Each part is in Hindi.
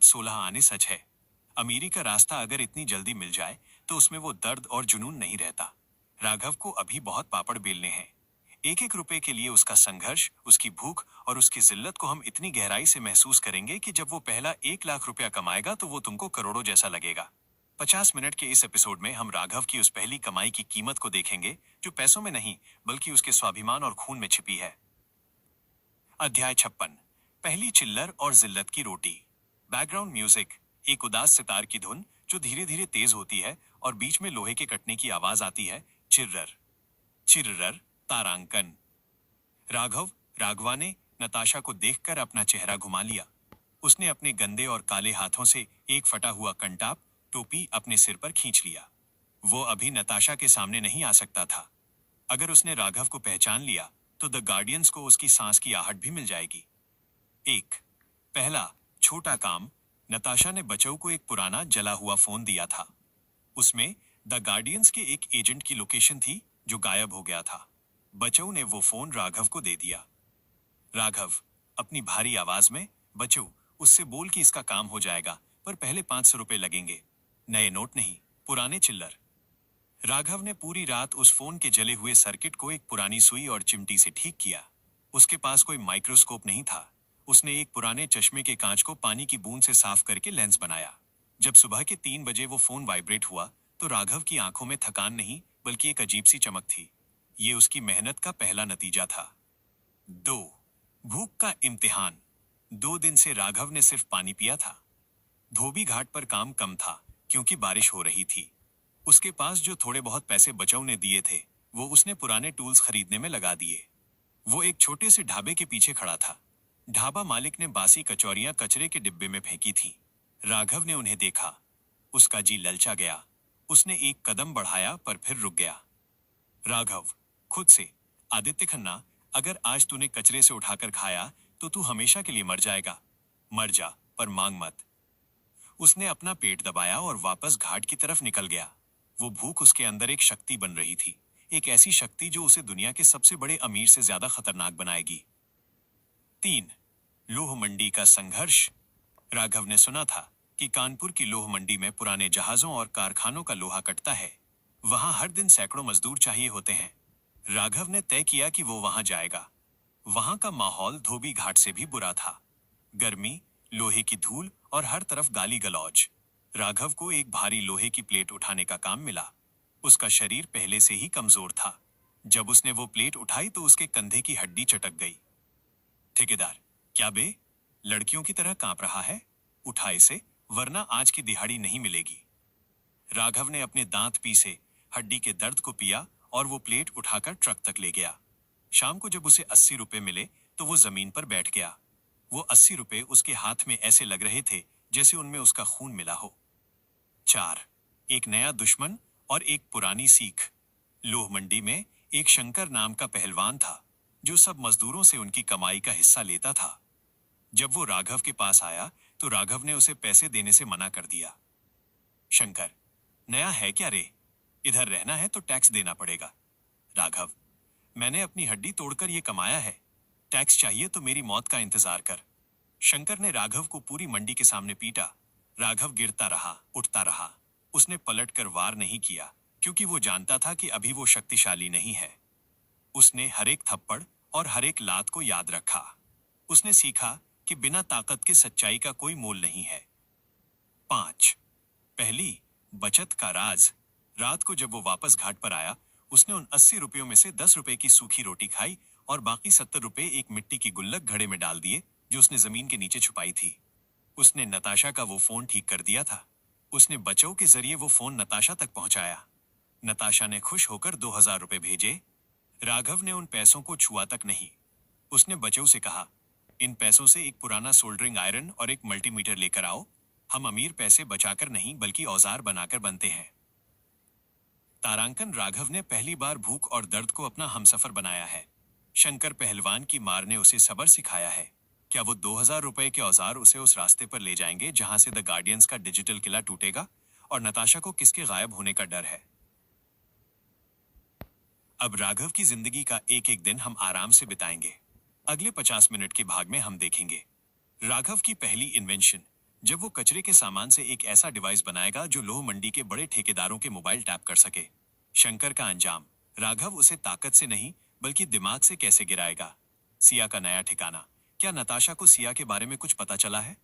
16 आने सच है। अमीरी का रास्ता अगर इतनी जल्दी मिल जाए तो उसमें वो दर्द और जुनून नहीं रहता। राघव को अभी बहुत पापड़ बेलने हैं। एक एक रुपए के लिए उसका संघर्ष, उसकी भूख और उसकी जिल्लत को हम इतनी गहराई से महसूस करेंगे कि जब वो पहला 1 लाख रुपया कमाएगा तो वो तुमको करोड़ों जैसा लगेगा। 50 मिनट के इस एपिसोड में हम राघव की उस पहली कमाई की कीमत को देखेंगे जो पैसों में नहीं बल्कि उसके स्वाभिमान और खून में छिपी है। अध्याय 56। पहली चिल्लर और जिल्लत की रोटी। बैकग्राउंड म्यूजिक, एक उदास सितार की धुन जो धीरे धीरे तेज होती है और बीच में लोहे के कटने की आवाज आती है। चिर्रर चिर्रर तारांकन। राघवा ने नताशा को देखकर अपना चेहरा घुमा लिया। उसने अपने गंदे और काले हाथों से एक फटा हुआ कंटाप टोपी अपने सिर पर खींच लिया। वो अभी नताशा के सामने नहीं आ सकता था। अगर उसने राघव को पहचान लिया तो द गार्डियंस को उसकी सांस की आहट भी मिल जाएगी। एक पहला छोटा काम। नताशा ने बचाऊ को एक पुराना जला हुआ फोन दिया था। उसमें द गार्डियंस के एक एजेंट की लोकेशन थी जो गायब हो गया था। बचाऊ ने वो फोन राघव को दे दिया। राघव अपनी भारी आवाज में, बचाऊ उससे बोल कि इसका काम हो जाएगा पर पहले 500 रुपए लगेंगे। नए नोट नहीं, पुराने चिल्लर। राघव ने पूरी रात उस फोन के जले हुए सर्किट को एक पुरानी सुई और चिमटी से ठीक किया। उसके पास कोई माइक्रोस्कोप नहीं था। उसने एक पुराने चश्मे के कांच को पानी की बूंद से साफ करके लेंस बनाया। जब सुबह के 3 बजे वो फोन वाइब्रेट हुआ तो राघव की आंखों में थकान नहीं बल्कि एक अजीब सी चमक थी। ये उसकी मेहनत का पहला नतीजा था। 2 भूख का इम्तिहान। 2 दिन से राघव ने सिर्फ पानी पिया था। धोबी घाट पर काम कम था क्योंकि बारिश हो रही थी। उसके पास जो थोड़े बहुत पैसे बचाऊ ने दिए थे वो उसने पुराने टूल्स खरीदने में लगा दिए। वो एक छोटे से ढाबे के पीछे खड़ा था। ढाबा मालिक ने बासी कचौरियां कचरे के डिब्बे में फेंकी थी। राघव ने उन्हें देखा। उसका जी ललचा गया। उसने एक कदम बढ़ाया पर फिर रुक गया। राघव खुद से, आदित्य खन्ना, अगर आज तूने कचरे से उठाकर खाया तो तू हमेशा के लिए मर जाएगा। मर जा पर मांग मत। उसने अपना पेट दबाया और वापस घाट की तरफ निकल गया। वो भूख उसके अंदर एक शक्ति बन रही थी, एक ऐसी शक्ति जो उसे दुनिया के सबसे बड़े अमीर से ज्यादा खतरनाक बनाएगी। 3 लोह मंडी का संघर्ष। राघव ने सुना था कि कानपुर की लोह मंडी में पुराने जहाजों और कारखानों का लोहा कटता है। वहां हर दिन सैकड़ों मजदूर चाहिए होते हैं। राघव ने तय किया कि वो वहां जाएगा। वहां का माहौल धोबी घाट से भी बुरा था। गर्मी, लोहे की धूल और हर तरफ गाली गलौज। राघव को एक भारी लोहे की प्लेट उठाने का काम मिला। उसका शरीर पहले से ही कमजोर था। जब उसने वो प्लेट उठाई तो उसके कंधे की हड्डी चटक गई। ठेकेदार, क्या बे, लड़कियों की तरह कांप रहा है? उठा इसे, वरना आज की दिहाड़ी नहीं मिलेगी। राघव ने अपने दांत पीसे, हड्डी के दर्द को पिया और वो प्लेट उठाकर ट्रक तक ले गया। शाम को जब उसे 80 रुपए मिले तो वो जमीन पर बैठ गया। वो 80 रुपए उसके हाथ में ऐसे लग रहे थे जैसे उनमें उसका खून मिला हो। 4 एक नया दुश्मन और एक पुरानी सीख। लोह मंडी में एक शंकर नाम का पहलवान था जो सब मजदूरों से उनकी कमाई का हिस्सा लेता था। जब वो राघव के पास आया तो राघव ने उसे पैसे देने से मना कर दिया। शंकर, नया है क्या रे? इधर रहना है तो टैक्स देना पड़ेगा। राघव, मैंने अपनी हड्डी तोड़कर ये कमाया है। टैक्स चाहिए तो मेरी मौत का इंतजार कर। शंकर ने राघव को पूरी मंडी के सामने पीटा। राघव गिरता रहा, उठता रहा। उसने पलटकर वार नहीं किया क्योंकि वो जानता था कि अभी वो शक्तिशाली नहीं है। उसने हर एक थप्पड़ और हर एक लात को याद रखा। उसने सीखा कि बिना ताकत के सच्चाई का कोई मोल नहीं है। 5 पहली बचत का राज। रात को जब वो वापस घाट पर आया उसने उन 80 रुपयों में से 10 रुपए की सूखी रोटी खाई और बाकी 70 रुपए एक मिट्टी की गुल्लक घड़े में डाल दिए जो उसने जमीन के नीचे छुपाई थी। उसने नताशा का वो फोन ठीक कर दिया था। उसने बचाऊ के जरिए वो फोन नताशा तक पहुंचाया। नताशा ने खुश होकर 2000 रुपए भेजे। राघव ने उन पैसों को छुआ तक नहीं। उसने बचाऊ से कहा, इन पैसों से एक पुराना सोल्डरिंग आयरन और एक मल्टीमीटर लेकर आओ। हम अमीर पैसे बचाकर नहीं बल्कि औजार बनाकर बनते हैं। तारांकन। राघव ने पहली बार भूख और दर्द को अपना हमसफर बनाया है। शंकर पहलवान की मार ने उसे सब्र सिखाया है। क्या वो 2000 रुपए के औजार उसे उस रास्ते पर ले जाएंगे जहां से द गार्डियंस का डिजिटल किला टूटेगा? और नताशा को किसके गायब होने का डर है? अब राघव की जिंदगी का एक एक दिन हम आराम से बिताएंगे। अगले 50 मिनट के भाग में हम देखेंगे राघव की पहली इन्वेंशन जब वो कचरे के सामान से एक ऐसा डिवाइस बनाएगा जो लोह मंडी के बड़े ठेकेदारों के मोबाइल टैप कर सके। शंकर का अंजाम, राघव उसे ताकत से नहीं बल्कि दिमाग से कैसे गिराएगा। सिया का नया ठिकाना, क्या नताशा को सिया के बारे में कुछ पता चला है?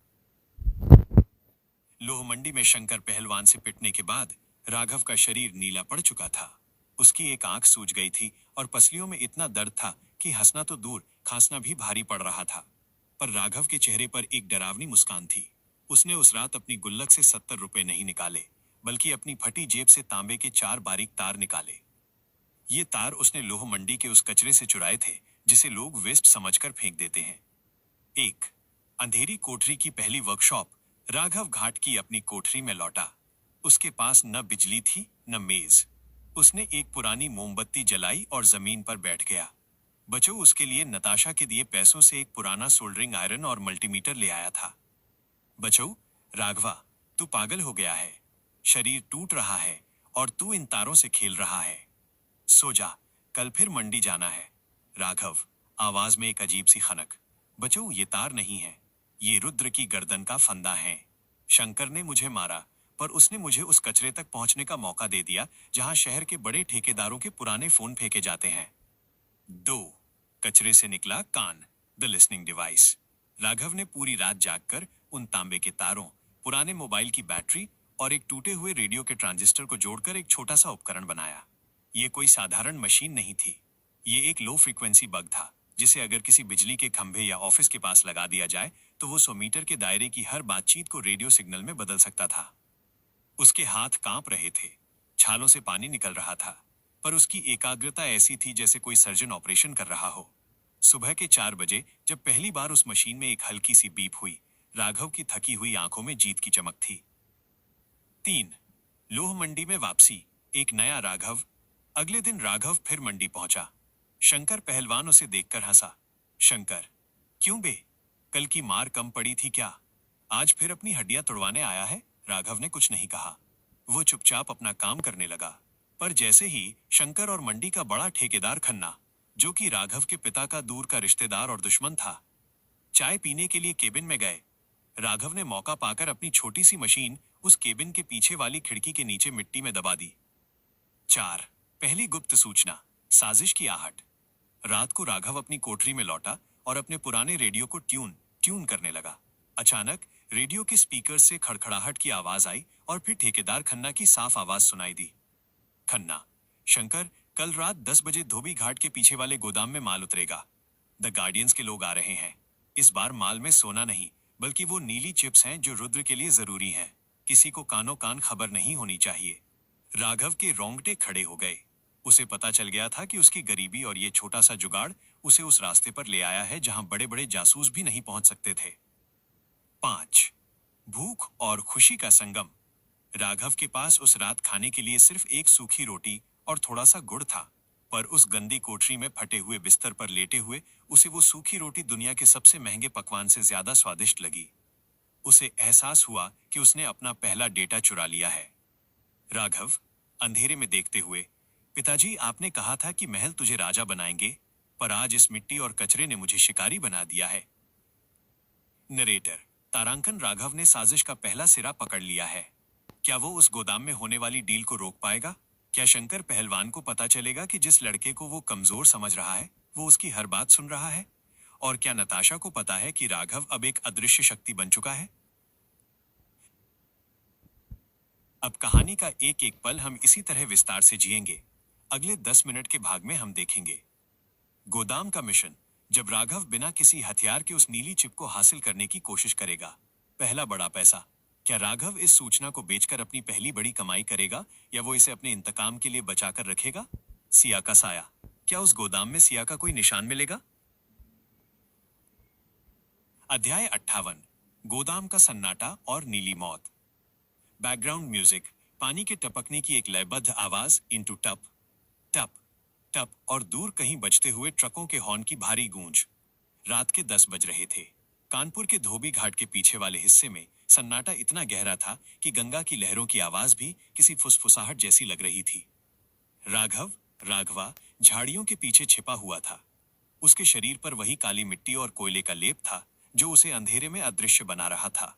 लोह मंडी में शंकर पहलवान से पिटने के बाद राघव का शरीर नीला पड़ चुका था। उसकी एक आंख सूज गई थी और पसलियों में इतना दर्द था कि हंसना तो दूर, खांसना भी भारी पड़ रहा था। पर राघव के चेहरे पर एक डरावनी मुस्कान थी। उसने उस रात अपनी गुल्लक से 70 रुपए नहीं निकाले, बल्कि अपनी फटी जेब से तांबे के 4 बारीक तार निकाले। ये तार उसने लोह मंडी के उस कचरे से चुराए थे जिसे लोग वेस्ट समझकर फेंक देते हैं। एक अंधेरी कोठरी की पहली वर्कशॉप। राघव घाट की अपनी कोठरी में लौटा। उसके पास न बिजली थी न मेज। उसने एक पुरानी मोमबत्ती जलाई और जमीन पर बैठ गया। बच्चों उसके लिए नताशा के दिए पैसों से एक पुराना सोल्डरिंग आयरन और मल्टीमीटर ले आया था। बच्चों, राघवा, तू पागल हो गया है। शरीर टूट रहा है और तू इन तारों से खेल रहा है। सो जा, कल फिर मंडी जाना है। राघव, आवाज में एक अजीब सी खनक। बच्चों, ये तार नहीं है, ये रुद्र की गर्दन का फंदा है। शंकर ने मुझे मारा, पर उसने मुझे उस कचरे तक पहुंचने का मौका दे दिया जहां शहर के बड़े ठेकेदारों के पुराने फोन फेंके जाते हैं। 2 कचरे से निकला कान, द लिसनिंग डिवाइस। राघव ने पूरी रात जागकर उन तांबे के तारों, पुराने मोबाइल की बैटरी और एक टूटे हुए रेडियो के ट्रांजिस्टर को जोड़कर एक छोटा सा उपकरण बनाया। ये कोई साधारण मशीन नहीं थी। ये एक लो फ्रीक्वेंसी बग था जिसे अगर किसी बिजली के खंभे या ऑफिस के पास लगा दिया जाए तो वो 100 मीटर के दायरे की हर बातचीत को रेडियो सिग्नल में बदल सकता था। उसके हाथ कांप रहे थे, छालों से पानी निकल रहा था, पर उसकी एकाग्रता ऐसी थी जैसे कोई सर्जन ऑपरेशन कर रहा हो। सुबह के 4 बजे जब पहली बार उस मशीन में एक हल्की सी बीप हुई, राघव की थकी हुई आंखों में जीत की चमक थी। 3 लोह मंडी में वापसी, एक नया राघव। अगले दिन राघव फिर मंडी पहुंचा। शंकर पहलवान उसे देखकर हंसा। शंकर, क्यों बे? कल की मार कम पड़ी थी क्या? आज फिर अपनी हड्डियां तुड़वाने आया है? राघव ने कुछ नहीं कहा। वो चुपचाप अपना काम करने लगा। पर जैसे ही शंकर और मंडी का बड़ा ठेकेदार खन्ना, जो कि राघव के पिता का दूर का रिश्तेदार और दुश्मन था, चाय पीने के लिए केबिन में गए, राघव ने मौका पाकर अपनी छोटी सी मशीन उस केबिन के पीछे वाली खिड़की के नीचे मिट्टी में दबा दी। 4 पहली गुप्त सूचना, साजिश की आहट। रात को राघव अपनी कोठरी में लौटा और अपने पुराने रेडियो को ट्यून करने लगा। अचानक रेडियो के स्पीकर से खड़खड़ाहट की आवाज आई और फिर ठेकेदार खन्ना की साफ आवाज सुनाई दी। खन्ना, शंकर, कल रात 10 बजे धोबी घाट के पीछे वाले गोदाम में माल उतरेगा। द गार्डियंस के लोग आ रहे हैं। इस बार माल में सोना नहीं, बल्कि वो नीली चिप्स हैं जो रुद्र के लिए जरूरी हैं। किसी को कानो कान खबर नहीं होनी चाहिए। राघव के रोंगटे खड़े हो गए। उसे पता चल गया था कि उसकी गरीबी और ये छोटा सा जुगाड़ उसे उस रास्ते पर ले आया है जहां बड़े बड़े जासूस भी नहीं पहुंच सकते थे। 5 भूख और खुशी का संगम। राघव के पास उस रात खाने के लिए सिर्फ एक सूखी रोटी और थोड़ा सा गुड़ था, पर उस गंदी कोठरी में फटे हुए बिस्तर पर लेटे हुए उसे वो सूखी रोटी दुनिया के सबसे महंगे पकवान से ज्यादा स्वादिष्ट लगी। उसे एहसास हुआ कि उसने अपना पहला डेटा चुरा लिया है। राघव, अंधेरे में देखते हुए, पिताजी, आपने कहा था कि महल तुझे राजा बनाएंगे, पर आज इस मिट्टी और कचरे ने मुझे शिकारी बना दिया है। नरेटर, तारांकन, राघव ने साजिश का पहला सिरा पकड़ लिया है। क्या वो उस गोदाम में होने वाली डील को रोक पाएगा? क्या शंकर पहलवान को पता चलेगा कि जिस लड़के को वो कमजोर समझ रहा है वो उसकी हर बात सुन रहा है? और क्या नताशा को पता है कि राघव अब एक अदृश्य शक्ति बन चुका है? अब कहानी का एक एक पल हम इसी तरह विस्तार से जिएंगे। अगले 10 मिनट के भाग में हम देखेंगे गोदाम का मिशन, जब राघव बिना किसी हथियार के उस नीली चिप को हासिल करने की कोशिश करेगा। पहला बड़ा पैसा। क्या राघव इस सूचना को बेचकर अपनी पहली बड़ी कमाई करेगा या वो इसे अपने इंतकाम के लिए बचाकर रखेगा? सिया का साया। क्या उस गोदाम में सिया का कोई निशान मिलेगा? अध्याय 58, गोदाम का सन्नाटा और नीली मौत। बैकग्राउंड म्यूजिक, पानी के टपकने की एक लयबद्ध आवाज, इनटू टप टप टप, और दूर कहीं बजते हुए ट्रकों के हॉर्न की भारी गूंज। रात के 10 बज रहे थे। कानपुर के धोबी घाट के पीछे वाले हिस्से में सन्नाटा इतना गहरा था कि गंगा की लहरों की आवाज भी किसी फुसफुसाहट जैसी लग रही थी। राघवा झाड़ियों के पीछे छिपा हुआ था। उसके शरीर पर वही काली मिट्टी और कोयले का लेप था जो उसे अंधेरे में अदृश्य बना रहा था।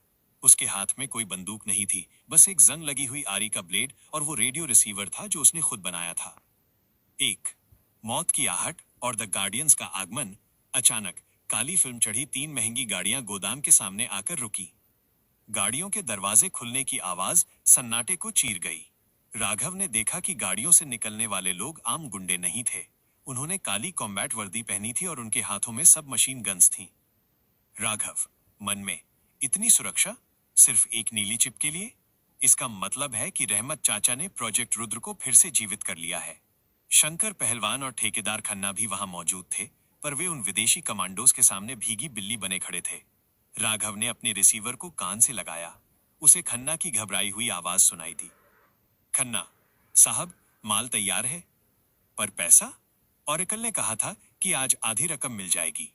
उसके हाथ में कोई बंदूक नहीं थी, बस एक जंग लगी हुई आरी का ब्लेड और वो रेडियो रिसीवर था जो उसने खुद बनाया था। एक मौत की आहट और द गार्डियंस का आगमन। अचानक काली फिल्म चढ़ी 3 महंगी गाड़ियां गोदाम के सामने आकर रुकी। गाड़ियों के दरवाजे खुलने की आवाज सन्नाटे को चीर गई। राघव ने देखा कि गाड़ियों से निकलने वाले लोग आम गुंडे नहीं थे। उन्होंने काली कॉम्बैट वर्दी पहनी थी और उनके हाथों में सब मशीन गन्स थीं। राघव मन में, इतनी सुरक्षा सिर्फ एक नीली चिप के लिए? इसका मतलब है कि रहमत चाचा ने प्रोजेक्ट रुद्र को फिर से जीवित कर लिया है। शंकर पहलवान और ठेकेदार खन्ना भी वहां मौजूद थे, पर वे उन विदेशी कमांडोज के सामने भीगी बिल्ली बने खड़े थे। राघव ने अपने रिसीवर को कान से लगाया। उसे खन्ना की घबराई हुई आवाज सुनाई दी। खन्ना साहब, माल तैयार है, पर पैसा? ऑरेकल ने कहा था कि आज आधी रकम मिल जाएगी।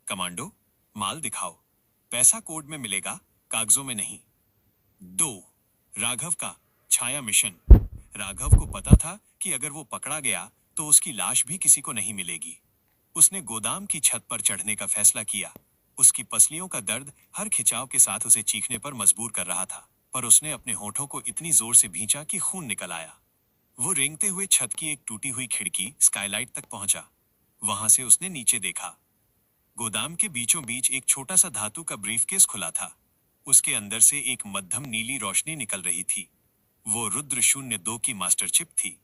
कमांडो, माल दिखाओ। पैसा कोड में मिलेगा, कागजों में नहीं। 2 राघव का छाया मिशन। राघव को पता था कि अगर वो पकड़ा गया तो उसकी लाश भी किसी को नहीं मिलेगी। उसने गोदाम की छत पर चढ़ने का फैसला किया। उसकी पसलियों का दर्द हर खिंचाव के साथ उसे चीखने पर मजबूर कर रहा था, पर उसने अपने होठों को इतनी जोर से भींचा कि खून निकल आया। वो रेंगते हुए छत की एक टूटी हुई खिड़की स्काईलाइट तक पहुंचा। वहां से उसने नीचे देखा। गोदाम के बीचों बीच एक छोटा सा धातु का ब्रीफकेस खुला था। उसके अंदर से एक मध्यम नीली रोशनी निकल रही थी। वो रुद्र 02 की मास्टर चिप थी।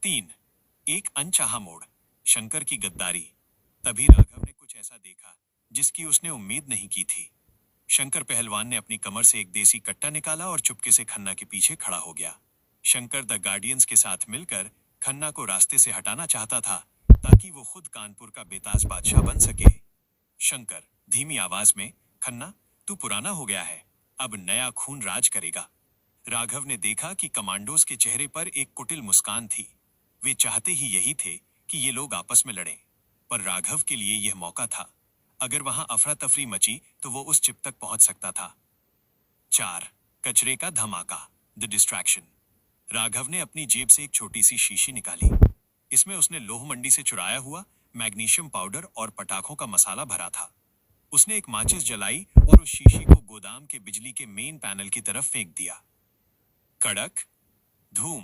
3 एक अनचाहा मोड़। शंकर की गद्दारी। तभी राघव ने कुछ ऐसा देखा जिसकी उसने उम्मीद नहीं की थी। शंकर पहलवान ने अपनी कमर से एक देसी कट्टा निकाला और चुपके से खन्ना के पीछे खड़ा हो गया। शंकर द गार्डियंस के साथ मिलकर खन्ना को रास्ते से हटाना चाहता था ताकि वो खुद कानपुर का बेताज बादशाह बन सके। शंकर धीमी आवाज में, खन्ना तू पुराना हो गया है, अब नया खून राज करेगा। राघव ने देखा कि कमांडोज के चेहरे पर एक कुटिल मुस्कान थी। वे चाहते ही यही थे कि ये लोग आपस में लड़ें, पर राघव के लिए यह मौका था। अगर वहां अफरा तफरी मची तो वो उस चिप तक पहुंच सकता था। 4 कचरे का धमाका, द डिस्ट्रैक्शन। राघव ने अपनी जेब से एक छोटी सी शीशी निकाली। इसमें उसने लोह मंडी से चुराया हुआ मैग्नीशियम पाउडर और पटाखों का मसाला भरा था। उसने एक माचिस जलाई और उस शीशी को गोदाम के बिजली के मेन पैनल की तरफ फेंक दिया। कड़क धूम।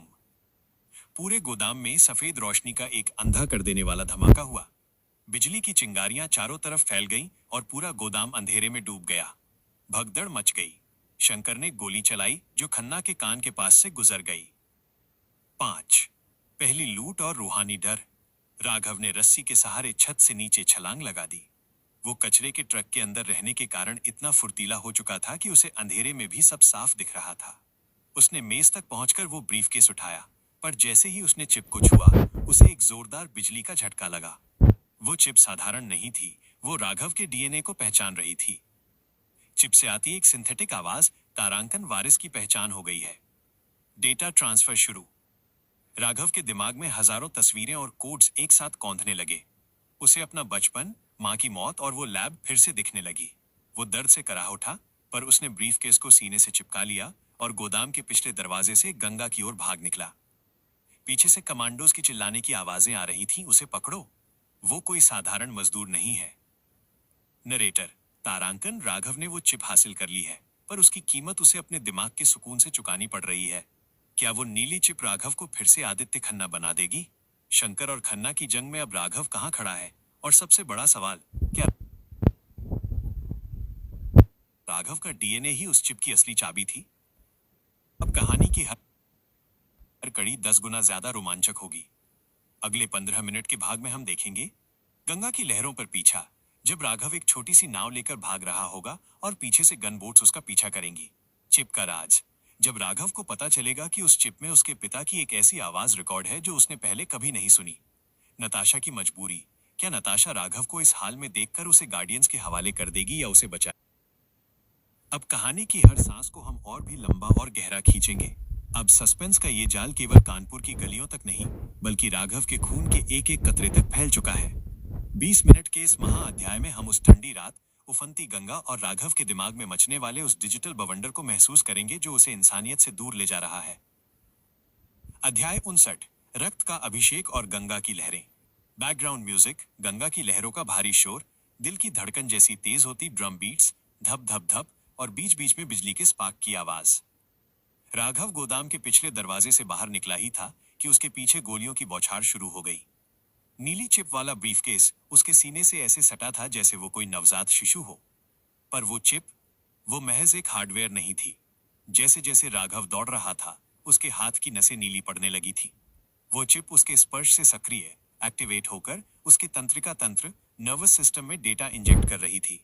पूरे गोदाम में सफेद रोशनी का एक अंधा कर देने वाला धमाका हुआ। बिजली की चिंगारियां चारों तरफ फैल गईं और पूरा गोदाम अंधेरे में डूब गया। भगदड़ मच गई। शंकर ने गोली चलाई जो खन्ना के कान के पास से गुजर गई। 5 पहली लूट और रूहानी डर। राघव ने रस्सी के सहारे छत से नीचे छलांग लगा दी। वो कचरे के ट्रक के अंदर रहने के कारण इतना फुर्तीला हो चुका था कि उसे अंधेरे में भी सब साफ दिख रहा था। उसने मेज तक पहुंचकर वो ब्रीफकेस उठाया, पर जैसे ही उसने चिप को छुआ, उसे एक जोरदार बिजली का झटका लगा। वो चिप साधारण नहीं थी, वो राघव के डीएनए को पहचान रही थी। चिप से आती एक सिंथेटिक आवाज तारांकन वारिस की पहचान हो गई है। डेटा ट्रांसफर शुरू। राघव के दिमाग में हजारों तस्वीरें और कोड्स एक साथ कौंधने लगे। उसे अपना बचपन, मां की मौत और वो लैब फिर से दिखने लगी। वो दर्द से कराह उठा, पर उसने ब्रीफकेस को सीने से चिपका लिया और गोदाम के पिछले दरवाजे से गंगा की ओर भाग निकला। पीछे से कमांडोज की चिल्लाने की आवाजें आ रही थीं, उसे पकड़ो, वो कोई साधारण मजदूर नहीं है। नरेटर तारांकन, राघव ने वो चिप हासिल कर ली है, पर उसकी कीमत उसे अपने दिमाग के सुकून से चुकानी पड़ रही है। क्या वो नीली चिप राघव को फिर से आदित्य खन्ना बना देगी? शंकर और खन्ना की जंग में अब राघव कहां खड़ा है? और सबसे बड़ा सवाल, क्या राघव का डीएनए ही उस चिप की असली चाबी थी? अब कहानी की हर कड़ी 10 गुना ज्यादा रोमांचक होगी। अगले 15 मिनट के भाग में हम देखेंगे गंगा की लहरों पर पीछा, जब राघव एक छोटी सी नाव लेकर भाग रहा होगा और पीछे से गन बोट्स उसका पीछा करेंगी। चिप का राज, जब राघव को पता चलेगा कि उस चिप में उसके पिता की एक ऐसी आवाज रिकॉर्ड है जो उसने पहले कभी नहीं सुनी। नताशा की मजबूरी, क्या नताशा राघव को इस हाल में देखकर उसे गार्डियंस के हवाले कर देगी या उसे बचाए? अब कहानी की हर सांस को हम और भी लंबा और गहरा खींचेंगे। अब सस्पेंस का ये जाल केवल कानपुर की गलियों तक नहीं, बल्कि राघव के खून के एक एक कतरे तक फैल चुका है। 20 मिनट के इस महाअध्याय में हम उस ठंडी रात, उफनती गंगा और राघव के दिमाग में मचने वाले उस डिजिटल बवंडर को महसूस करेंगे जो उसे इंसानियत से दूर ले जा रहा है। अध्याय 59, रक्त का अभिषेक और गंगा की लहरें। बैकग्राउंड म्यूजिक, गंगा की लहरों का भारी शोर, दिल की धड़कन जैसी तेज होती ड्रम बीट्स, धप धप धप, और बीच बीच में बिजली के स्पार्क की आवाज। राघव गोदाम के पिछले दरवाजे से बाहर निकला ही था कि उसके पीछे गोलियों की बौछार शुरू हो गई। नीली चिप वाला ब्रीफकेस उसके सीने से ऐसे सटा था जैसे वो कोई नवजात शिशु हो। पर वो चिप, वो महज एक हार्डवेयर नहीं थी। जैसे जैसे राघव दौड़ रहा था, उसके हाथ की नसें नीली पड़ने लगी थी। वो चिप उसके स्पर्श से सक्रिय, एक्टिवेट होकर उसके तंत्रिका तंत्र, नर्वस सिस्टम में डेटा इंजेक्ट कर रही थी।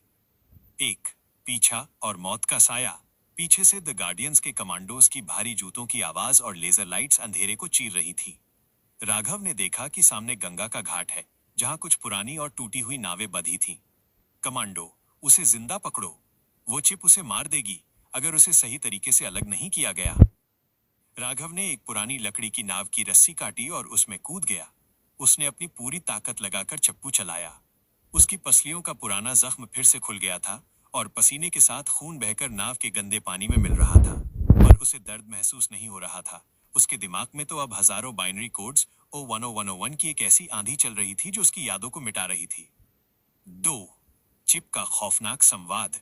एक पीछा और मौत का साया। पीछे से द गार्डियंस के कमांडोज की भारी जूतों की आवाज और लेजर लाइट्स अंधेरे को चीर रही थी। राघव ने देखा कि सामने गंगा का घाट है, जहां कुछ पुरानी और टूटी हुई नावें बंधी थीं। कमांडो, उसे जिंदा पकड़ो। वो चिप उसे मार देगी अगर उसे सही तरीके से अलग नहीं किया गया। राघव ने एक पुरानी लकड़ी की नाव की रस्सी काटी और उसमें कूद गया। उसने अपनी पूरी ताकत लगाकर चप्पू चलाया। उसकी पसलियों का पुराना जख्म फिर से खुल गया था और पसीने के साथ खून बहकर नाव के गंदे पानी में मिल रहा था। पर उसे दर्द महसूस नहीं हो रहा था। उसके दिमाग में तो अब हजारों बाइनरी कोड्स O10 की एक ऐसी आंधी चल रही थी जो उसकी यादों को मिटा रही थी। 2. चिप का खौफनाक संवाद।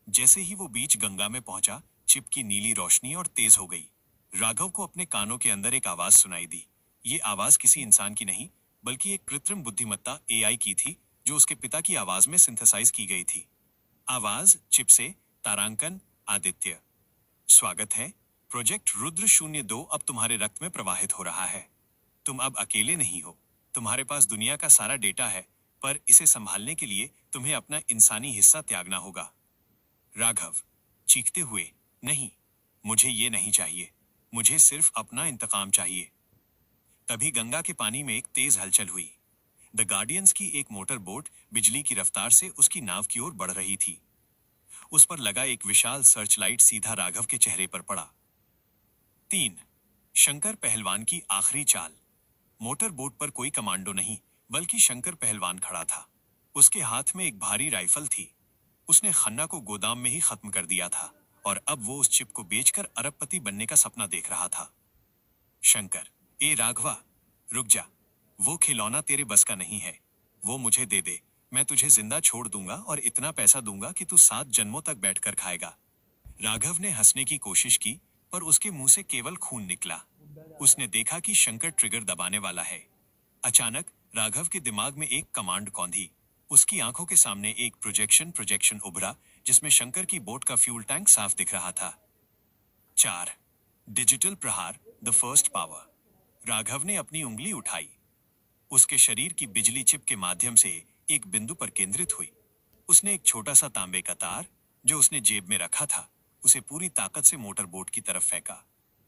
जैसे ही वो बीच गंगा में पहुंचा, चिप की नीली रोशनी और तेज हो गई। राघव को अपने कानों के अंदर एक आवाज सुनाई दी। ये आवाज किसी इंसान की नहीं, बल्कि एक कृत्रिम बुद्धिमत्ता AI की थी, जो उसके पिता की आवाज में सिंथेसाइज की गई थी। आवाज चिप से, तारांकन आदित्य, स्वागत है। प्रोजेक्ट रुद्र 02 अब तुम्हारे रक्त में प्रवाहित हो रहा है। तुम अब अकेले नहीं हो। तुम्हारे पास दुनिया का सारा डेटा है, पर इसे संभालने के लिए तुम्हें अपना इंसानी हिस्सा त्यागना होगा। राघव चीखते हुए, नहीं, मुझे ये नहीं चाहिए। मुझे सिर्फ अपना इंतकाम चाहिए। तभी गंगा के पानी में एक तेज हलचल हुई। द गार्डियंस की एक मोटर बोट बिजली की रफ्तार से उसकी नाव की ओर बढ़ रही थी। उस पर लगा एक विशाल सर्च लाइट सीधा राघव के चेहरे पर पड़ा। 3. शंकर पहलवान की आखिरी चाल। मोटर बोट पर कोई कमांडो नहीं, बल्कि शंकर पहलवान खड़ा था। उसके हाथ में एक भारी राइफल थी। उसने खन्ना को गोदाम में ही खत्म कर दिया था और अब वो उस चिप को बेचकर अरबपति बनने का सपना देख रहा था। शंकर, ए राघवा, रुक जा। वो खिलौना तेरे बस का नहीं है। वो मुझे दे दे। मैं तुझे जिंदा छोड़ दूंगा और इतना पैसा दूंगा कि तू 7 जन्मों तक बैठकर खाएगा। राघव ने हंसने की कोशिश की, पर उसके मुंह से केवल खून निकला। उसने देखा कि शंकर ट्रिगर दबाने वाला है। अचानक राघव के दिमाग में एक कमांड कौंधी। उसकी आंखों के सामने एक प्रोजेक्शन उभरा, जिसमें शंकर की बोट का फ्यूल टैंक साफ दिख रहा था। 4. डिजिटल प्रहार, द फर्स्ट पावर। राघव ने अपनी उंगली उठाई। उसके शरीर की बिजली चिप के माध्यम से एक बिंदु पर केंद्रित हुई। उसने एक छोटा सा तांबे का तार, जो उसने जेब में रखा था, उसे पूरी ताकत से मोटर बोट की तरफ फेंका।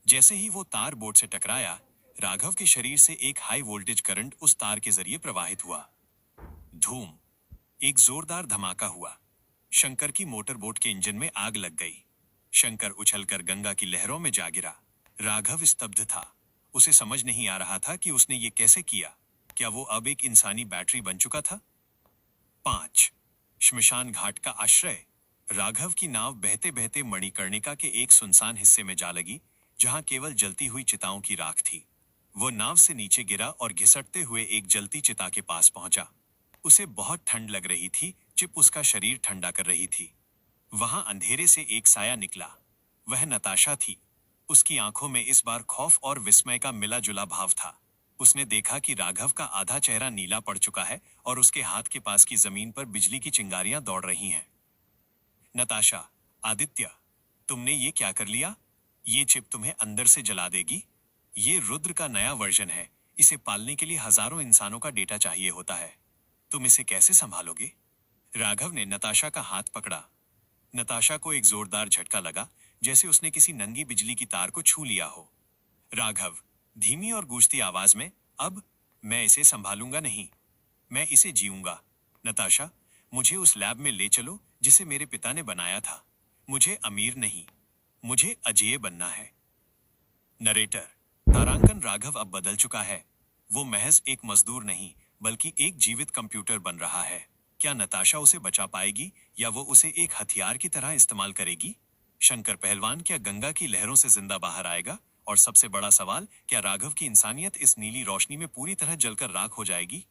जैसे ही वो तार बोट से टकराया, राघव के शरीर से एक हाई वोल्टेज करंट उस तार के जरिए प्रवाहित हुआ। धूम। एक जोरदार धमाका हुआ। शंकर की मोटर बोट के इंजन में आग लग गई। शंकर उछलकर गंगा की लहरों में जा गिरा। राघव स्तब्ध था। उसे समझ नहीं आ रहा था कि उसने ये कैसे किया। क्या वो अब एक इंसानी बैटरी बन चुका था? 5. श्मशान घाट का आश्रय। राघव की नाव बहते बहते मणिकर्णिका के एक सुनसान हिस्से में जा लगी, जहां केवल जलती हुई चिताओं की राख थी। वो नाव से नीचे गिरा और घिसटते हुए एक जलती चिता के पास पहुंचा। उसे बहुत ठंड लग रही थी। चिप उसका शरीर ठंडा कर रही थी। वहां अंधेरे से एक साया निकला। वह नताशा थी। उसकी आंखों में इस बार खौफ और विस्मय का मिला जुला भाव था। उसने देखा कि राघव का आधा चेहरा नीला पड़ चुका है और उसके हाथ के पास की जमीन पर बिजली की चिंगारियां दौड़ रही हैं। नताशा, आदित्य, तुमने ये क्या कर लिया? ये चिप तुम्हें अंदर से जला देगी। ये रुद्र का नया वर्जन है। इसे पालने के लिए हजारों इंसानों का डेटा चाहिए होता है। तुम इसे कैसे संभालोगे? राघव ने नताशा का हाथ पकड़ा। नताशा को एक जोरदार झटका लगा, जैसे उसने किसी नंगी बिजली की तार को छू लिया हो। राघव धीमी और गूंजती आवाज में, अब मैं इसे संभालूंगा नहीं, मैं इसे जीऊंगा। नताशा, मुझे उस लैब में ले चलो जिसे मेरे पिता ने बनाया था। मुझे अमीर नहीं, मुझे अजेय बनना है। नरेटर, तारांकन राघव अब बदल चुका है। वो महज एक मजदूर नहीं, बल्कि एक जीवित कंप्यूटर बन रहा है। क्या नताशा उसे बचा पाएगी या वो उसे एक हथियार की तरह इस्तेमाल करेगी? शंकर पहलवान क्या गंगा की लहरों से जिंदा बाहर आएगा? और सबसे बड़ा सवाल, क्या राघव की इंसानियत इस नीली रोशनी में पूरी तरह जलकर राख हो जाएगी?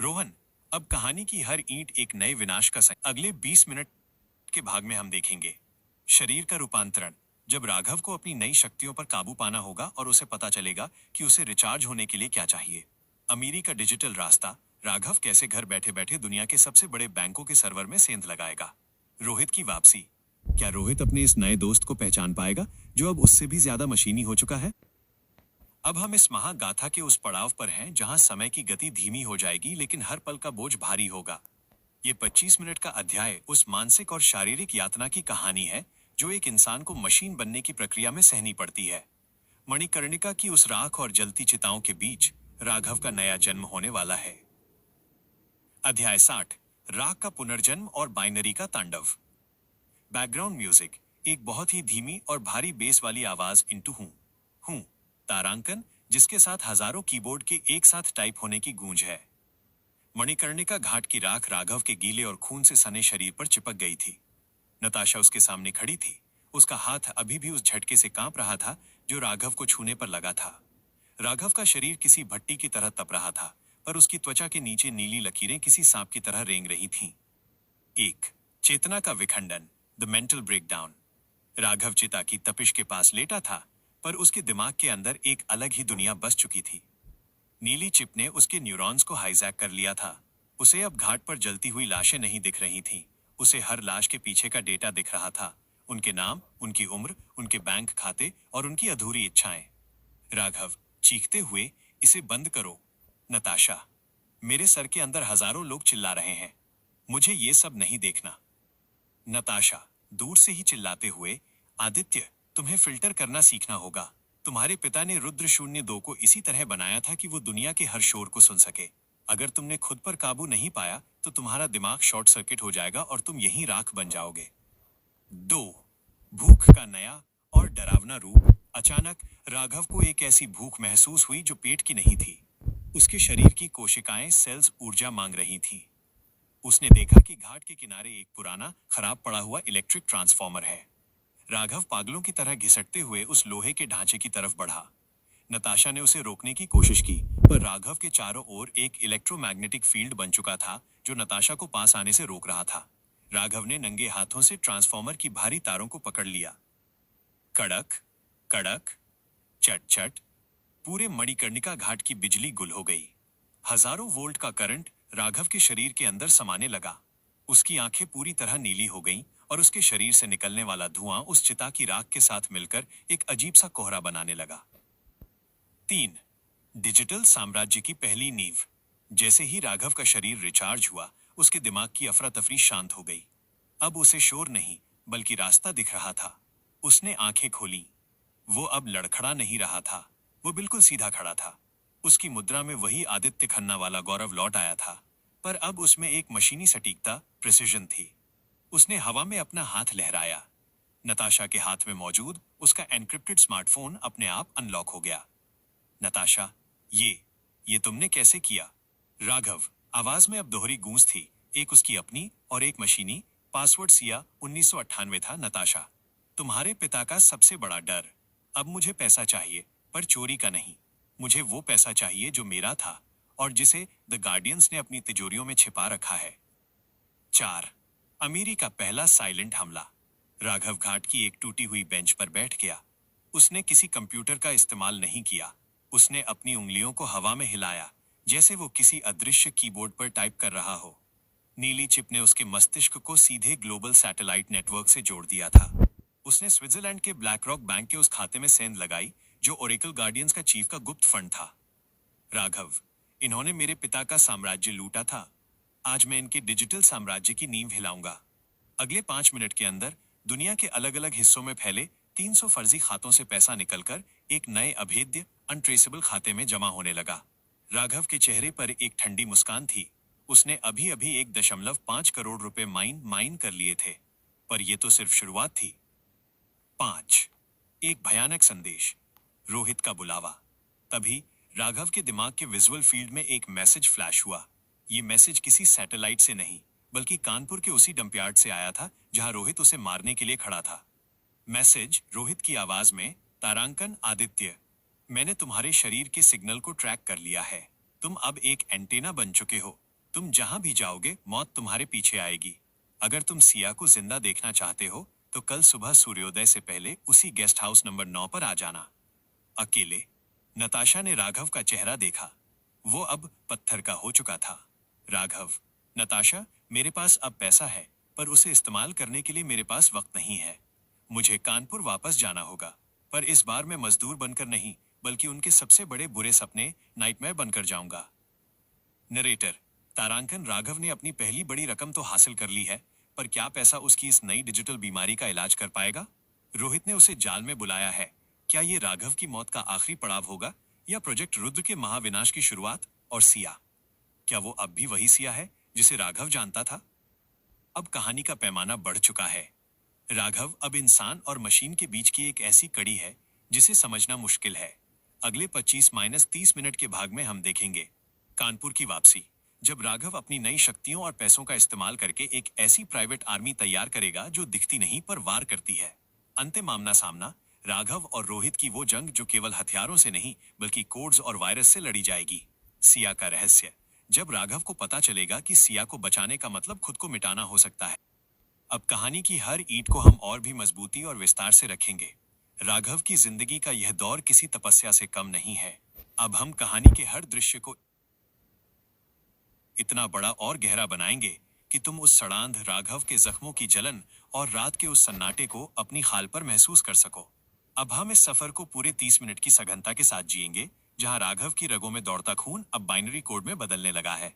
रोहन, अब कहानी की हर ईंट एक नए विनाश का अगले 20 मिनट के भाग में हम देखेंगे। शरीर का रूपांतरण। जब राघव को अपनी नई शक्तियों पर काबू पाना होगा और उसे पता चलेगा कि उसे रिचार्ज होने के लिए क्या चाहिए। अमीरी का डिजिटल रास्ता। राघव कैसे घर बैठे बैठे दुनिया के सबसे बड़े बैंकों के सर्वर में सेंध लगाएगा। रोहित की वापसी। क्या रोहित अपने इस नए दोस्त को पहचान पाएगा जो अब उससे भी ज्यादा मशीनी हो चुका है? अब हम इस महागाथा के उस पड़ाव पर हैं जहां समय की गति धीमी हो जाएगी लेकिन हर पल का बोझ भारी होगा। ये 25 मिनट का अध्याय उस मानसिक और शारीरिक यातना की कहानी है जो एक इंसान को मशीन बनने की प्रक्रिया में सहनी पड़ती है। मणिकर्णिका की उस राख और जलती चिताओं के बीच राघव का नया जन्म होने वाला है। अध्याय 60। राख का पुनर्जन्म और बाइनरी का तांडव। Background music. एक बहुत ही धीमी और भारी बेस वाली आवाज इंटू हूं तारांकन, जिसके साथ हजारों कीबोर्ड के एक साथ टाइप होने की गूंज है। मणिकर्णिका घाट की राख राघव के गीले और खून से सने शरीर पर चिपक गई थी। नताशा उसके सामने खड़ी थी। उसका हाथ अभी भी उस झटके से कांप रहा था जो राघव को छूने पर लगा था। राघव का शरीर किसी भट्टी की तरह तप रहा था, पर उसकी त्वचा के नीचे नीली लकीरें किसी सांप की तरह रेंग रही थीं। एक चेतना का विखंडन, द मेंटल ब्रेकडाउन। राघव चिता की तपिश के पास लेटा था, पर उसके दिमाग के अंदर एक अलग ही दुनिया बस चुकी थी। नीली चिप ने उसके न्यूरॉन्स को हाईजैक कर लिया था। उसे अब घाट पर जलती हुई लाशें नहीं दिख रही थीं। उसे हर लाश के पीछे का डेटा दिख रहा था। उनके नाम, उनकी उम्र, उनके बैंक खाते और उनकी अधूरी इच्छाएं। राघव चीखते हुए, इसे बंद करो नताशा। मेरे सर के अंदर हजारों लोग चिल्ला रहे हैं। मुझे ये सब नहीं देखना। नताशा दूर से ही चिल्लाते हुए, आदित्य, तुम्हें फिल्टर करना सीखना होगा। तुम्हारे पिता ने रुद्र 02 को इसी तरह बनाया था कि वो दुनिया के हर शोर को सुन सके। अगर तुमने खुद पर काबू नहीं पाया तो तुम्हारा दिमाग शॉर्ट सर्किट हो जाएगा और तुम यहीं राख बन जाओगे। 2 भूख का नया और डरावना रूप। अचानक राघव को एक ऐसी भूख महसूस हुई जो पेट की नहीं थी। उसके शरीर की कोशिकाएं, सेल्स ऊर्जा मांग रही थीं। उसने देखा कि घाट के किनारे एक पुराना, खराब पड़ा हुआ इलेक्ट्रिक ट्रांसफॉर्मर है। राघव पागलों की तरह घिसटते हुए उस लोहे के ढांचे की तरफ बढ़ा। नताशा ने उसे रोकने की कोशिश की, पर राघव के चारों ओर एक इलेक्ट्रोमैग्नेटिक फील्ड बन चुका था जो नताशा को पास आने से रोक रहा था। राघव ने नंगे हाथों से ट्रांसफॉर्मर की भारी तारों को पकड़ लिया। कड़क कड़क, चट चट। पूरे मणिकर्णिका घाट की बिजली गुल हो गई। हजारों वोल्ट का करंट राघव के शरीर के अंदर समाने लगा। उसकी आंखें पूरी तरह नीली हो गईं और उसके शरीर से निकलने वाला धुआं उस चिता की राख के साथ मिलकर एक अजीब सा कोहरा बनाने लगा। 3 डिजिटल साम्राज्य की पहली नींव। जैसे ही राघव का शरीर रिचार्ज हुआ, उसके दिमाग की अफरा तफरी शांत हो गई। अब उसे शोर नहीं, बल्कि रास्ता दिख रहा था। उसने आंखें खोली। वो अब लड़खड़ा नहीं रहा था। वो बिल्कुल सीधा खड़ा था। उसकी मुद्रा में वही आदित्य खन्ना वाला गौरव लौट आया था, पर अब उसमें एक मशीनी सटीकता, प्रिसिजन थी। उसने हवा में अपना हाथ लहराया। नताशा के हाथ में मौजूद उसका एन्क्रिप्टेड स्मार्टफोन अपने आप अनलॉक हो गया। नताशा, ये तुमने कैसे किया? राघव, आवाज में अब दोहरी गूंज थी, एक उसकी अपनी और एक मशीनी। पासवर्ड सिया 1998 था। नताशा, तुम्हारे पिता का सबसे बड़ा डर। अब मुझे पैसा चाहिए, पर चोरी का नहीं। मुझे वो पैसा चाहिए जो मेरा था और जिसे द गार्डियंस ने अपनी तिजोरियों में छिपा रखा है। 4 अमीरी का पहला साइलेंट हमला। राघव घाट की एक टूटी हुई बेंच पर बैठ गया। उसने किसी कंप्यूटर का इस्तेमाल नहीं किया। उसने अपनी उंगलियों को हवा में हिलाया, जैसे वो किसी अदृश्य कीबोर्ड पर टाइप कर रहा हो। नीली चिप ने उसके मस्तिष्क को सीधे ग्लोबल सैटेलाइट नेटवर्क से जोड़ दिया था। उसने स्विट्जरलैंड के ब्लैक रॉक बैंक के उस खाते में सेंध लगाई जो ओरेकल गार्डियंस का चीफ का गुप्त फंड था। राघव, इन्होंने मेरे पिता का साम्राज्य लूटा था। आज मैं इनके डिजिटल साम्राज्य की नींव हिलाऊंगा। अगले 5 मिनट के अंदर दुनिया के अलग अलग हिस्सों में फैले 300 फर्जी खातों से पैसा निकलकर एक नए अभेद्य, अनट्रेसेबल खाते में जमा होने लगा। राघव के चेहरे पर एक ठंडी मुस्कान थी। उसने अभी अभी 1.5 करोड़ रुपए माइन कर लिए थे, पर यह तो सिर्फ शुरुआत थी। 5 एक भयानक संदेश। रोहित का बुलावा। तभी राघव के दिमाग के विजुअल फील्ड में एक मैसेज फ्लैश हुआ। ये मैसेज किसी सैटेलाइट से नहीं, बल्कि कानपुर के उसी डंपयार्ड से आया था जहां रोहित उसे मारने के लिए खड़ा था। मैसेज रोहित की आवाज में, तारांकन आदित्य, मैंने तुम्हारे शरीर के सिग्नल को ट्रैक कर लिया है। तुम अब एक एंटेना बन चुके हो। तुम जहां भी जाओगे, मौत तुम्हारे पीछे आएगी। अगर तुम सिया को जिंदा देखना चाहते हो तो कल सुबह सूर्योदय से पहले उसी गेस्ट हाउस नंबर 9 पर आ जाना। अकेले। नताशा ने राघव का चेहरा देखा। वो अब पत्थर का हो चुका था। राघव। नताशा, मेरे पास अब पैसा है, पर उसे इस्तेमाल करने के लिए मेरे पास वक्त नहीं है। मुझे कानपुर वापस जाना होगा, पर इस बार मैं मजदूर बनकर नहीं, बल्कि उनके सबसे बड़े बुरे सपने नाइटमेयर बनकर जाऊंगा। नरेटर। तारांकन, राघव ने अपनी पहली बड़ी रकम तो हासिल कर ली है, पर क्या पैसा उसकी इस नई डिजिटल बीमारी का इलाज कर पाएगा? रोहित ने उसे जाल में बुलाया है। क्या ये राघव की मौत का आखिरी पड़ाव होगा, या प्रोजेक्ट रुद्र के महाविनाश की शुरुआत? और सिया, क्या वो अब भी वही सिया है जिसे राघव जानता था? अब कहानी का पैमाना बढ़ चुका है। राघव अब इंसान और मशीन के बीच की एक ऐसी कड़ी है जिसे समझना मुश्किल है। अगले 25-30 मिनट के भाग में हम देखेंगे कानपुर की वापसी, जब राघव अपनी नई शक्तियों और पैसों का इस्तेमाल करके एक ऐसी प्राइवेट आर्मी तैयार करेगा जो दिखती नहीं पर वार करती है। अंतिम आमना सामना, राघव और रोहित की वो जंग जो केवल हथियारों से नहीं बल्कि कोड्स और वायरस से लड़ी जाएगी। सिया का रहस्य, जब राघव को पता चलेगा कि सिया को बचाने का मतलब खुद को मिटाना हो सकता है। अब कहानी की हर ईंट को हम और भी मजबूती और विस्तार से रखेंगे। राघव की जिंदगी का यह दौर किसी तपस्या से कम नहीं है। अब हम कहानी के हर दृश्य को इतना बड़ा और गहरा बनाएंगे कि तुम उस सड़ांध राघव के जख्मों की जलन और रात के उस सन्नाटे को अपनी खाल पर महसूस कर सको। अब हम इस सफर को पूरे 30 मिनट की सघनता के साथ जिएंगे, जहां राघव की रगों में दौड़ता खून अब बाइनरी कोड में बदलने लगा है।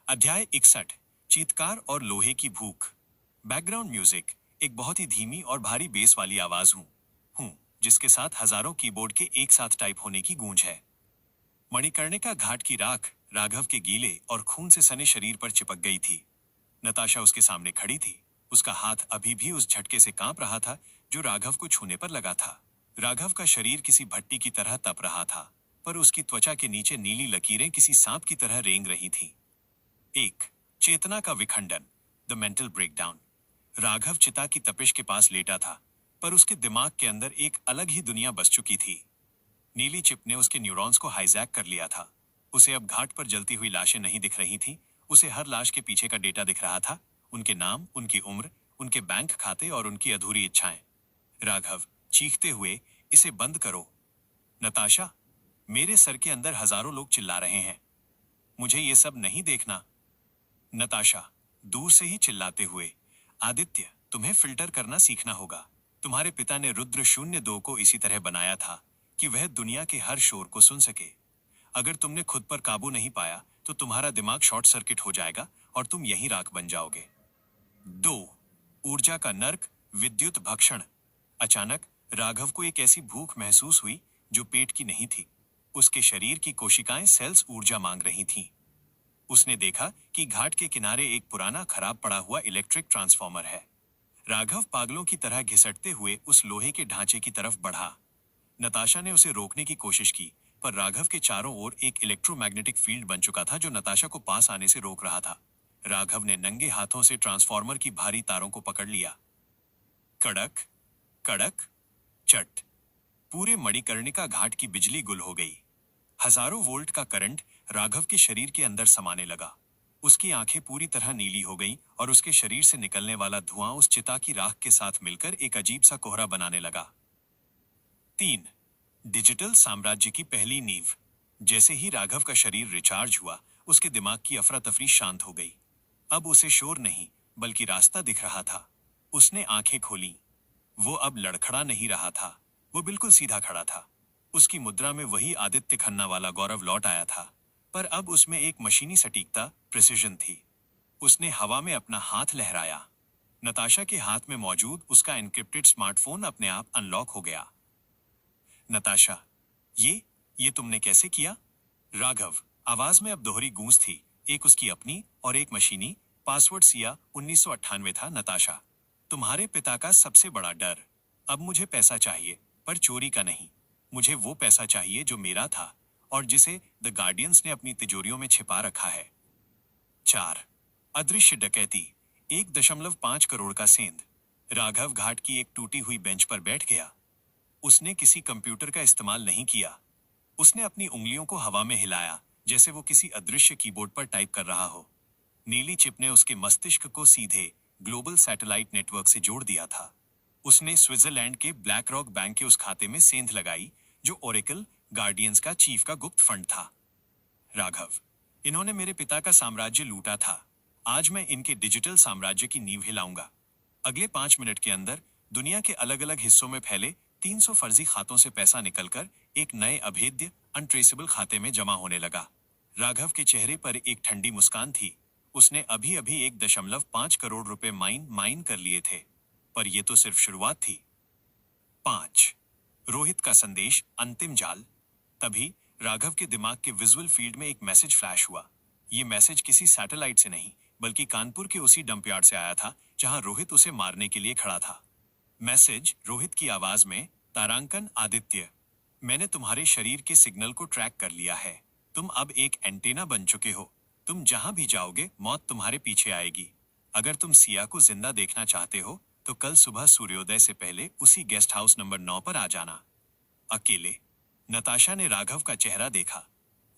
अध्याय 61, चीत्कार और लोहे की भूख। बैकग्राउंड म्यूजिक, एक बहुत ही धीमी और भारी बेस वाली आवाज हूं जिसके साथ हजारों कीबोर्ड के एक साथ टाइप होने की गूंज है। मणिकर्णिका घाट की राख राघव के गीले और खून से सने शरीर पर चिपक गई थी। नताशा उसके सामने खड़ी थी। उसका हाथ अभी भी उस झटके से कांप रहा था जो राघव को छूने पर लगा था। राघव का शरीर किसी भट्टी की तरह तप रहा था, पर उसकी त्वचा के नीचे नीली लकीरें किसी सांप की तरह रेंग रही थीं। एक, चेतना का विखंडन, द मेंटल ब्रेकडाउन। राघव चिता की तपिश के पास लेटा था, पर उसके दिमाग के अंदर एक अलग ही दुनिया बस चुकी थी। नीली चिप ने उसके न्यूरॉन्स को हाईजैक कर लिया था। उसे अब घाट पर जलती हुई लाशें नहीं दिख रही थी, उसे हर लाश के पीछे का डेटा दिख रहा था, उनके नाम, उनकी उम्र, उनके बैंक खाते और उनकी अधूरी इच्छाएं। राघव चीखते हुए, इसे बंद करो। नताशा, मेरे सर के अंदर हजारों लोग चिल्ला रहे हैं, मुझे ये सब नहीं देखना। नताशा दूर से ही चिल्लाते हुए, आदित्य, तुम्हें फिल्टर करना सीखना होगा। तुम्हारे पिता ने रुद्र 02 को इसी तरह बनाया था कि वह दुनिया के हर शोर को सुन सके। अगर तुमने खुद पर काबू नहीं पाया तो तुम्हारा दिमाग शॉर्ट सर्किट हो जाएगा और तुम यही राख बन जाओगे। 2, ऊर्जा का नर्क, विद्युत भक्षण। अचानक राघव को एक ऐसी भूख महसूस हुई जो पेट की नहीं थी। उसके शरीर की कोशिकाएं सेल्स ऊर्जा मांग रही थीं। उसने देखा कि घाट के किनारे एक पुराना खराब पड़ा हुआ इलेक्ट्रिक ट्रांसफॉर्मर है। राघव पागलों की तरह घिसटते हुए उस लोहे के ढांचे की तरफ बढ़ा। नताशा ने उसे रोकने की कोशिश की, पर राघव के चारों ओर एक इलेक्ट्रोमैग्नेटिक फील्ड बन चुका था जो नताशा को पास आने से रोक रहा था। राघव ने नंगे हाथों से ट्रांसफॉर्मर की भारी तारों को पकड़ लिया। कड़क कड़क चट, पूरे मणिकर्णिका घाट की बिजली गुल हो गई। हजारों वोल्ट का करंट राघव के शरीर के अंदर समाने लगा। उसकी आंखें पूरी तरह नीली हो गईं और उसके शरीर से निकलने वाला धुआं उस चिता की राख के साथ मिलकर एक अजीब सा कोहरा बनाने लगा। 3, डिजिटल साम्राज्य की पहली नींव। जैसे ही राघव का शरीर रिचार्ज हुआ, उसके दिमाग की अफरा तफरी शांत हो गई। अब उसे शोर नहीं बल्कि रास्ता दिख रहा था। उसने आंखें खोली। वो अब लड़खड़ा नहीं रहा था, वो बिल्कुल सीधा खड़ा था। उसकी मुद्रा में वही आदित्य खन्ना वाला गौरव लौट आया था, पर अब उसमें एक मशीनी सटीकता, प्रिसिजन थी। उसने हवा में अपना हाथ लहराया। नताशा के हाथ में मौजूद उसका एन्क्रिप्टेड स्मार्टफोन अपने आप अनलॉक हो गया। नताशा, ये तुमने कैसे किया? राघव, आवाज में अब दोहरी गूंज थी, एक उसकी अपनी और एक मशीनी। पासवर्ड सिया 1998 था। नताशा, तुम्हारे पिता का सबसे बड़ा डर। अब मुझे पैसा चाहिए, पर चोरी का नहीं। मुझे वो पैसा चाहिए जो मेरा था और जिसे द गार्डियंस ने अपनी तिजोरियों में छिपा रखा है। 4, अदृश्य डकैती, 1.5 करोड़ का सेंध। राघव घाट की एक टूटी हुई बेंच पर बैठ गया। उसने किसी कंप्यूटर का इस्तेमाल नहीं किया। उसने अपनी उंगलियों को हवा में हिलाया जैसे वो किसी अदृश्य कीबोर्ड पर टाइप कर रहा हो। नीली चिप ने उसके मस्तिष्क को सीधे ग्लोबल सैटेलाइट नेटवर्क से जोड़ दिया था। उसने स्विट्जरलैंड के ब्लैक रॉक बैंक के उस खाते में सेंध लगाई जो ओरेकल गार्डियंस का चीफ का गुप्त फंड था। राघव, इन्होंने मेरे पिता का साम्राज्य लूटा था। आज मैं इनके डिजिटल साम्राज्य की नींव हिलाऊंगा। अगले 5 मिनट के अंदर दुनिया के अलग अलग हिस्सों में फैले 300 फर्जी खातों से पैसा निकलकर एक नए अभेद्य अनट्रेसेबल खाते में जमा होने लगा। राघव के चेहरे पर एक ठंडी मुस्कान थी। उसने अभी अभी 1.5 करोड़ रुपए माइन कर लिए थे, पर यह तो सिर्फ शुरुआत थी। 5. रोहित का संदेश, अंतिम जाल। तभी राघव के दिमाग के विजुअल फील्ड में एक मैसेज फ्लैश हुआ। यह मैसेज किसी सैटेलाइट से नहीं बल्कि कानपुर के उसी डंपयार्ड से आया था जहां रोहित उसे मारने के लिए खड़ा था। मैसेज रोहित की आवाज में, तारांकन आदित्य, मैंने तुम्हारे शरीर के सिग्नल को ट्रैक कर लिया है। तुम अब एक एंटेना बन चुके हो। तुम जहां भी जाओगे मौत तुम्हारे पीछे आएगी। अगर तुम सिया को जिंदा देखना चाहते हो तो कल सुबह सूर्योदय से पहले उसी गेस्ट हाउस नंबर 9 पर आ जाना। अकेले। नताशा ने राघव का चेहरा देखा।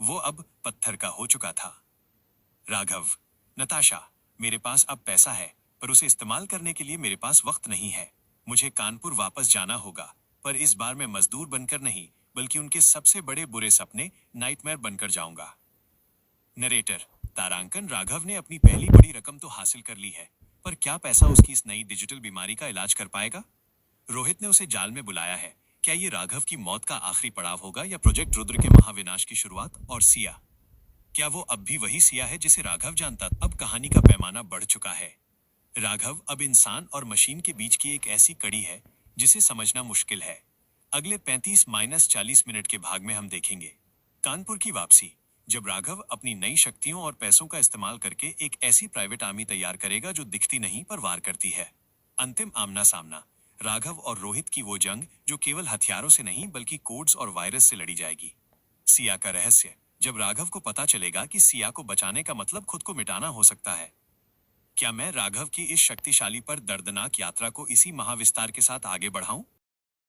वो अब पत्थर का हो चुका था। राघव, नताशा, मेरे पास अब पैसा है पर उसे इस्तेमाल करने के लिए मेरे पास वक्त नहीं है। मुझे कानपुर वापस जाना होगा, पर इस बार मैं मजदूर बनकर नहीं बल्कि उनके सबसे बड़े बुरे सपने नाइटमेयर बनकर जाऊंगा। नरेटर, तारांकन, राघव ने अपनी पहली बड़ी रकम तो हासिल कर ली है, पर क्या पैसा उसकी इस नई डिजिटल बीमारी का इलाज कर पाएगा? रोहित ने उसे जाल में बुलाया है। क्या ये राघव की मौत का आखिरी पड़ाव होगा या प्रोजेक्ट रुद्र के महाविनाश की शुरुआत? और सिया, क्या वो अब भी वही सिया है जिसे राघव जानता? अब कहानी का पैमाना बढ़ चुका है। राघव अब इंसान और मशीन के बीच की एक ऐसी कड़ी है जिसे समझना मुश्किल है। अगले 35-40 मिनट के भाग में हम देखेंगे कानपुर की वापसी, जब राघव अपनी नई शक्तियों और पैसों का इस्तेमाल करके एक ऐसी प्राइवेट आर्मी तैयार करेगा जो दिखती नहीं पर वार करती है। अंतिम आमना सामना, राघव और रोहित की वो जंग जो केवल हथियारों से नहीं बल्कि कोड्स और वायरस से लड़ी जाएगी। सिया का रहस्य, जब राघव को पता चलेगा कि सिया को बचाने का मतलब खुद को मिटाना हो सकता है। क्या मैं राघव की इस शक्तिशाली पर दर्दनाक यात्रा को इसी महाविस्तार के साथ आगे बढ़ाऊं?